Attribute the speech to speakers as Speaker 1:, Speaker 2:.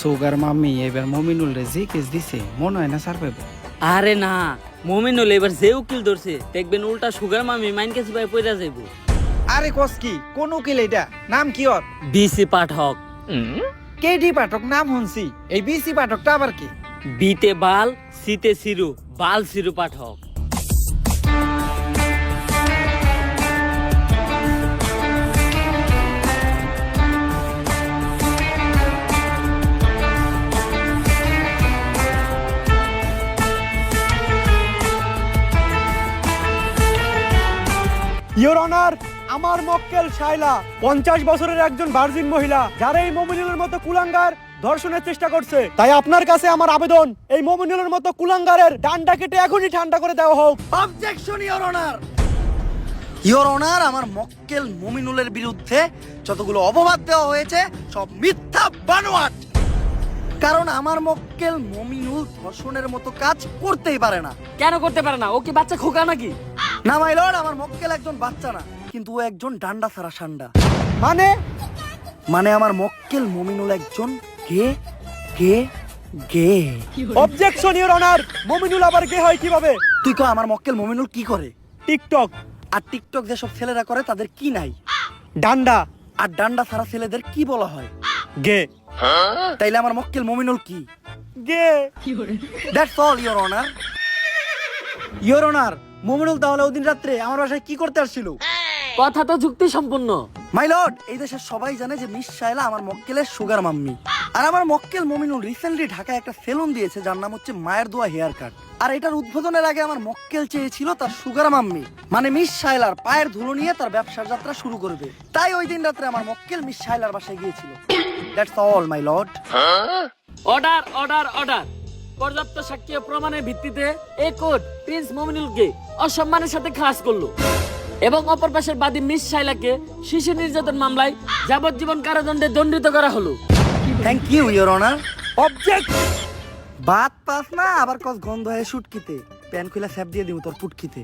Speaker 1: Sugar mummy এবার মমিনুল রে যে কেস দিছে মনে হয় না স্যার পাইব।
Speaker 2: আরে না, মমিনুল এবার যে উকিল ধরছে দেখবেন উল্টা সুগার মামি মাইন কাছে ভাই পয়রা যাইব।
Speaker 3: আরে কস কি কোন উকিল এটা? নাম কি ওর?
Speaker 2: বিসি পাঠক।
Speaker 3: কেডি পাঠক নাম শুনছি, এই বিসি পাঠকটা আবার কি?
Speaker 2: বিতে বাল, সিতে সিরু, বাল সিরু পাঠক।
Speaker 4: ইওর অনার, আমার মক্কেল শাইলা 50 বছরের একজন ভার্জিন মহিলা, যারা এই মমিনুলের মতো কুলাঙ্গার ধর্ষণের চেষ্টা করছে। তাই আপনার কাছে আমার আবেদন, এই মমিনুলের মতো কুলাঙ্গারের ডান্ডা কেটে এখনই ঠান্ডা করে দেওয়া হোক।
Speaker 5: Objection your honour. Your honour, আমার মক্কেল মমিনুলের বিরুদ্ধে যতগুলো অপবাদ দেওয়া হয়েছে সব মিথ্যা বানোয়াট। কারণ আমার মক্কেল মমিনুল ধর্ষণের মতো কাজ করতেই পারে না।
Speaker 2: কেন করতে পারে না? ও কি বাচ্চা খোকা নাকি?
Speaker 5: না মাই লর্ড, আমার মক্কেল একজন বাচ্চা না, কিন্তু ও একজন ডান্ডা ছাড়া সান্ডা। মানে আমার মক্কেল মমিনুল একজন গে গে গে।
Speaker 4: অবজেকশন ইওর অনার, মমিনুল আবার গে হয় কিভাবে?
Speaker 5: তুই কো আমার মক্কেল মমিনুল কি করে?
Speaker 4: টিকটক।
Speaker 5: আর টিকটক যেসব ছেলেরা করে তাদের কি নাই?
Speaker 4: ডান্ডা।
Speaker 5: আর ডান্ডা ছাড়া ছেলেদের কি বলা হয়?
Speaker 4: গে।
Speaker 5: তাইলে আমার মক্কেল মমিনুল কি?
Speaker 4: গে।
Speaker 5: That's all your honour.
Speaker 3: Your honour, Mominul তাহলে ওদিন রাত্রে আমার বাসায় কি করতে আসছিল?
Speaker 2: কথা তো যুক্তি সম্পূর্ণ।
Speaker 5: মাই লর্ড, এই দেশের সবাই জানে যে মিস শায়লা আমার মক্কেলের সুগার মাম্মি। আর আমার মক্কেল মমিনুল রিসেন্টলি ঢাকায় একটা সেলুন দিয়েছে যার নাম হচ্ছে মায়ের দোয়া হেয়ার কাট। আর এটার উদ্বোধনের আগে আমার মক্কেল চেয়েছিল তার সুগার মাম্মি মানে মিস শায়লার পায়ের ধুলো নিয়ে তার ব্যবসার যাত্রা শুরু করবে। তাই ওই দিন রাত্রে আমার মক্কেল মিস শায়লার বাসায় গিয়েছিল। That's all my lord.
Speaker 2: Order order order. পর্যাপ্ত সাক্ষ্য প্রমাণের ভিত্তিতে এই কোর্ট প্রিন্স মমিনুলকে অসম্মানের সাথে খালাস করলো এবং অপর পাশের বাদী মিস শাইলাকে শিশু নির্যাতন মামলায় যাবজ্জীবন কারাদণ্ডে দণ্ডিত করা হলো।
Speaker 5: Thank you your honour.
Speaker 4: Object.
Speaker 5: বাত পাস না আবার কস গন্ধ হয়ে শুটকিতে প্যান খুলে স্যাপ দিয়ে দিব তোর পুটকিতে।